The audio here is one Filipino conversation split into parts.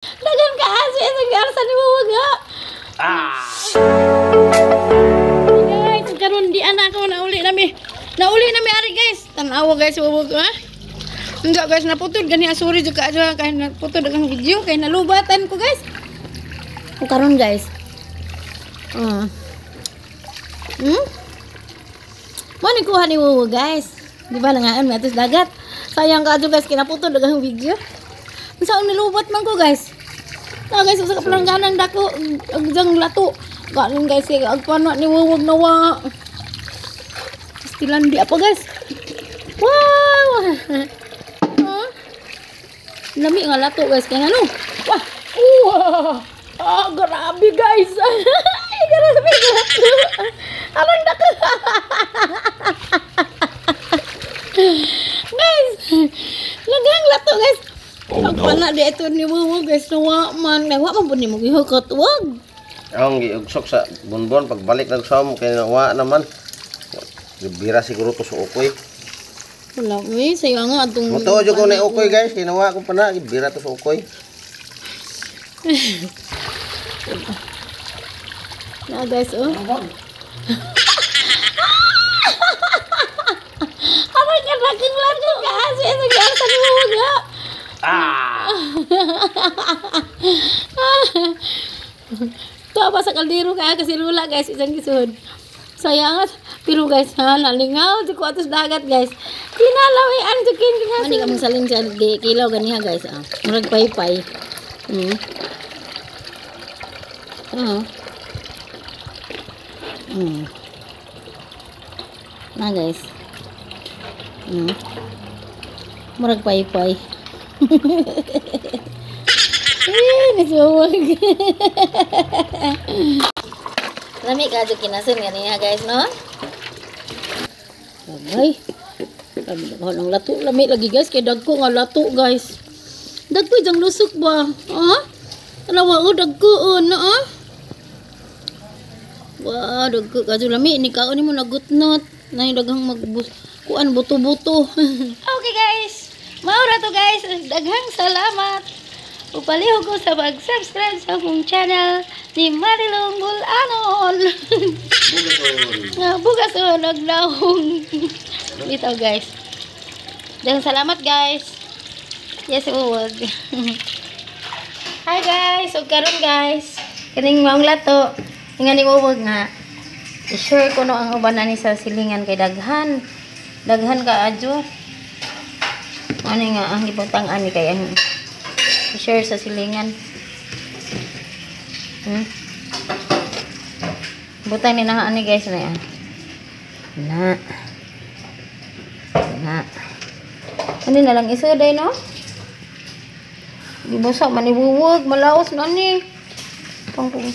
Dagan ka aso sa garsa ni Wawaga. Guys, karon di anak ko nauli nami. Nauli nami ari guys. Tanawa guys Wawaga. Enggak guys, naputol gani asuri juga aja kay naputol dengan video kay nalubatan ko guys. Karon guys. Mana kuha ni Wawa guys. Di ba langaan may atas dagat. Sayang ka guys kinaputol dengan video. Saan nilubat man ko guys. Na guys sa pelangganan dako agjang lato. Galing guys kay agpano ni Wawag nawa. Pastilan di apa guys. Wow. Lami nga lato guys kay ano. Wah. Grabe guys. Ay grabe lato. Alang dako. Guys. Lagang lato guys. Pagpana di ito ni Wawa guys, nawa man. Nawa man po ni mo gihukot, wag. Ang giugsok sa bonbon pagbalik nagsom kay nawa naman. Gibira siguro to sa ukoy. Wala mi, sayo nga atong. Moto jud ko na ukoy guys, kinawa ko pa na gibira to sa ukoy. Na guys, oh. Apa kan laking ka aso sa garsa ni Wawaga. Ito apa sa kaldero kaya kasi lula guys isang gisod. Sayangat pero guys ha nalingaw di ko atos dagat guys. Kinalawian jukin kinasa. Mani kamong salin sa di kilaw ganiha guys ah. Murag paypay. Na guys. Murag paypay. Nasuwag. Lami ka dyan kinasin ganyan guys, no? Ay, ang lato lami lagi guys, kaya dagko nga lato guys. Dagko dyan lusok ba? Talawa ko dagko no? Wah, dagko ka dyan lami, ni kaon mo nagutnot. Na yung daghang kuan buto-buto. Okay guys. Maura to guys, daghang salamat. Upaliho ko sa mag-subscribe sa akong channel ni Marilong Gulanon. Bukas o nagdahong. Dito guys. Daghang salamat guys. Yes, uwag. Hi guys, ug karon guys. Kining maong lato. Ingan ni uwag nga. I-share ko no ang uban ani sa silingan kay daghan. Daghan ka adyo. Ano nga ang ibutang ani kay ang share sa silingan. Butang ni na ani guys na yan. Na. Ano na lang isa day no? Gibusak man ibuwag malaos na ni. Pangpung.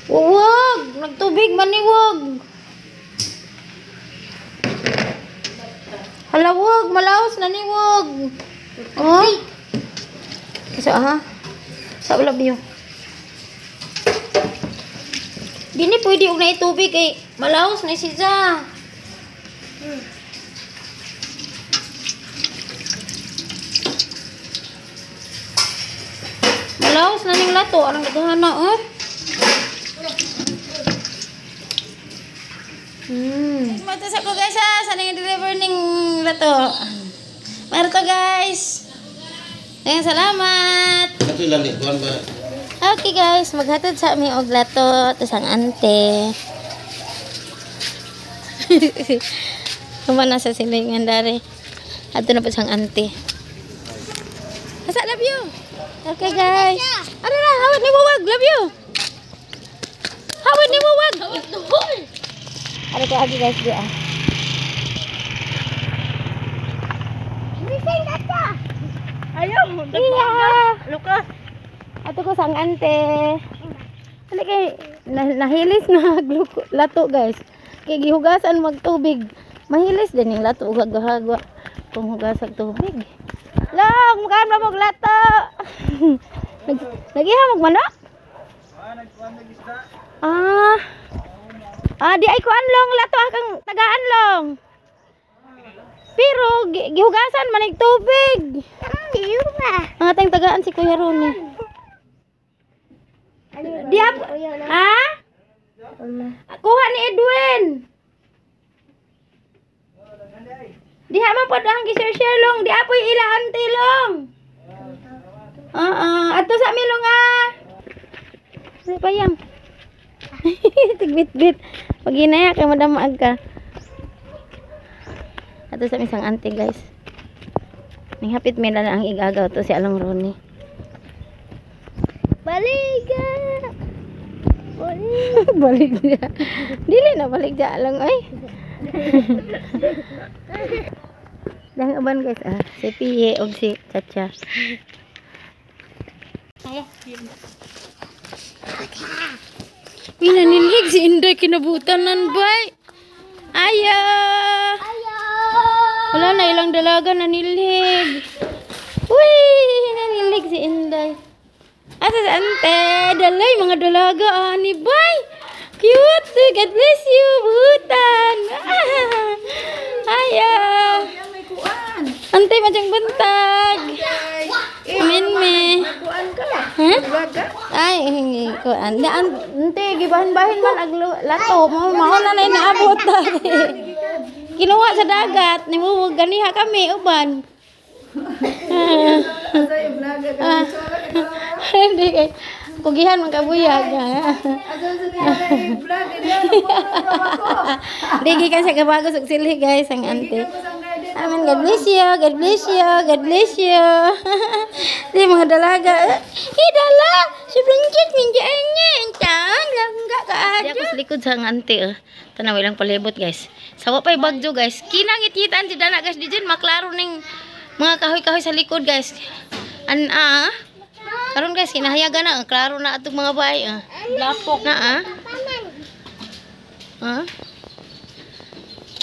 Wag, nagtubig man ni wag. Hala wag, malaos na ni wag. Oh. Isa ha. Sa labyo. Dini pwede og na itubig kay malaos na siya. Malaos na ning lato, anong nagahana oh. Matas ako guys ha. Sana yung deliver ning lato. Meron to guys. Ayun, salamat. Okay guys. Maghatod sa aming og lato. Tapos ang ante. Kumana sa silingan dari. Ato na po sang ante. Asa love you. Okay guys. Ano na. Hawad ni Wawag. Love you. Hawad ni Wawag. Ano ko agi guys dia. Bising kata. Ayo, Lukas. Ato ko sang ante. Ano kay nahilis na lato guys. Kay gihugasan magtubig. Mahilis din yung lato ug hagwa kung hugasag tubig. Long, magkano mo lato? Lagi ha magmanok? Di ay ko anlong lato kang taga-anlong. Pero gihugasan man ig tubig. Ang atang tagaan si Kuya Ronnie. Ha? Kuha ni Edwin. Diha man pod ang gi-share long, di apoy ila auntie long. Ato sa milong Say payang. Tigbit-bit. Pag ginaya kay madamag ka. Ato sa isang auntie guys. Ning hapit mi na ang igagaw to si Along Ronnie. Baliga. Balik dia. Dili na balik dia lang ay. Dang aban guys si Piye og si Chacha. Pinanilig si Inday kinabutanan bay. Ayo. Wala na ilang dalaga nanilig. Uy, nanilig si Inday. Asa sa ante, dalay mga dalaga ani bay. Cute, God bless you, buhutan. Ayo. Ante macam bentag. Amin me. Ay, kuan. Ante gibahan-bahin man ag lato, mao na nay naabot kinuha sa dagat, nimuwag ganiha kami uban. Hindi kay kugihan man kabuyag. Digi ka sa kabagos og silhi guys ang ante. Amen, God bless you, God bless you, God bless you. Di mga dalaga. Dala, sobrang cute minja niya. Entan, langga ka aja. Di ako sa likod sa ante. Tanaw ilang palibot guys. Sawa pa'y bagyo guys. Kinangit-ngitan si Dana guys. Diyan maklaro ning mga kahoy-kahoy sa likod guys. Karon guys, kinahayagan na. Klaro na atong mga bahay. Lapok na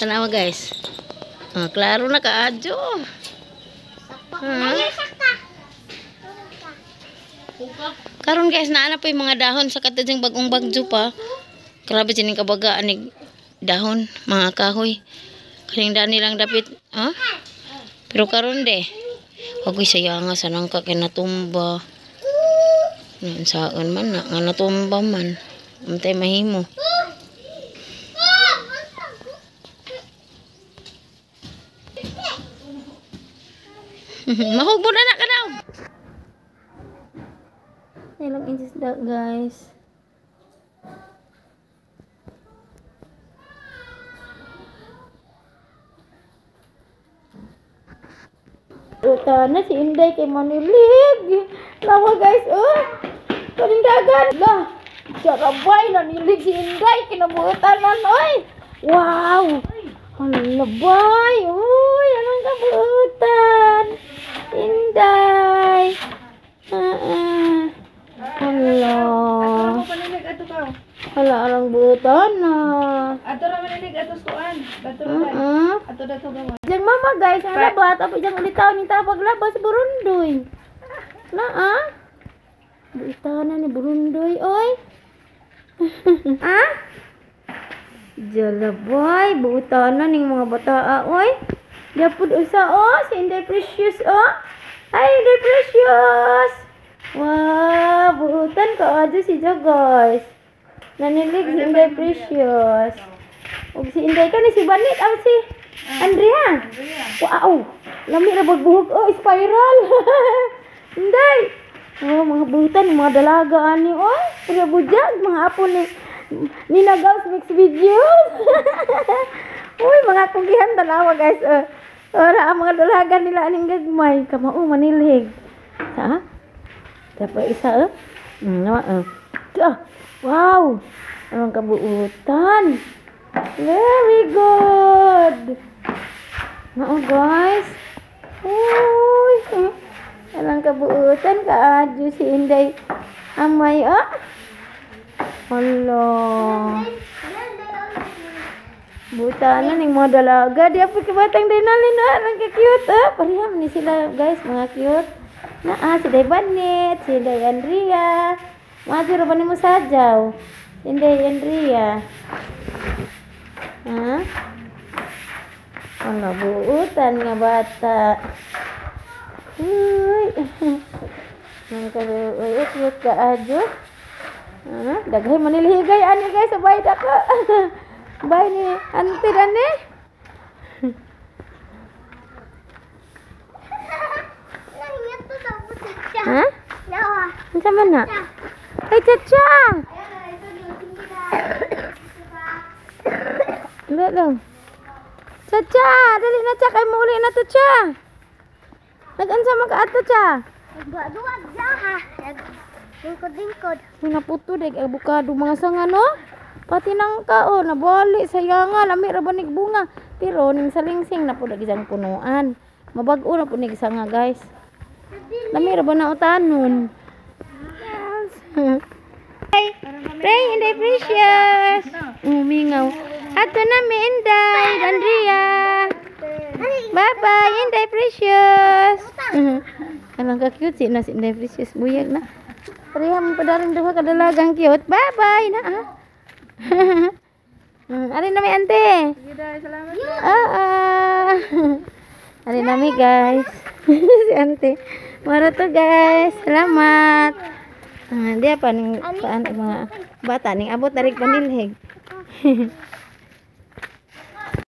Tanaw guys. Klaro na kaadyo. Karon guys, naana pa yung mga dahon sa katuding bagong bagyo pa. Grabe sining kabagaan ni dahon, mga kahoy. Kaning daan nilang dapit. Pero karon de. Agoy sayanga sa nangka kay natumba. Saan man nga natumba man. Umtay mahimo. Mahugbo na ka daw. Ilang inches na guys. Uta na si Inday kay manilig. Lawa guys, kaning dagan. Lah, sarabay nanilig si Inday kinabutan man oy. Wow. Hala bay. Uy, anong kabutan? Inday. Hala. Hala arang butan na. Ato ra manilig ato kuan. Ato dato gawa. Jang mama guys, ang labat apa jang ulitaw ni ta paglabas si Burundoy. Ulitaw na ni Burundoy oy. Jala boy, buutan na ning mga bata oy. Diapud usa si Inday Precious Ay, Inday Precious. Wow, buutan ka aja si Jo guys. Nanilig si Inday Precious. Og si Inday ka ni si Banit si Andrea. Wow, lami ra bagbuhok spiral. Inday. Mga buutan, mga dalaga ani oy. Pura bujag mga apo ni Nina Girls Mix Videos. Uy, mga kugihan tanawa guys. Ora ang mga dalaga nila aning gagmay. Kamao manilig. Dapat isa wow. Anong kabuutan. Very good. Guys. Uy. Anong kabuutan kaadyo si Inday. Amay Hello. Buta na ning mga dalaga. Di apa kibatang dinalin ang cute. Pariham ni sila guys, mga cute. Nah, si Day Banit, si Day Andrea. Maju ra ba nimo sajaw? Si Day Andrea. Hah? Ano buutan nga bata. Uy. Nang kaluuyot ka ajo. Daghay manilhigay ani guys, sabay dako. Bay ni auntie dani. Ha? Unsa man na? Ay, Chacha! Dali. Chacha! Dali na, Cha. Kay mauli na to, Cha. Nag-ansa mag-ato, Cha. Duwag na ha. Lingkod. May naputo, dek. Abukado mga sanga, no? Pati nang kao, nabali. Sayanga, lami rabanig bunga. Pero, ning salingsing na po nag-isang punuan. Mabago na po nag-isanga, guys. Lami raban na utanon. Hey, Ray, Inday Precious. Umingaw. Ato na mi Inday, Andrea. Bye-bye, Inday Precious. Alang ka cute si Inday Precious. Buyag na. Pareha mo padaring duha ka dalagang cute. Bye-bye na. Ari na mi ante. Salamat. Ari na mi guys. Si ante. Mara to guys. Salamat. Dia pa ning mga bata ning abot tarik panilhig.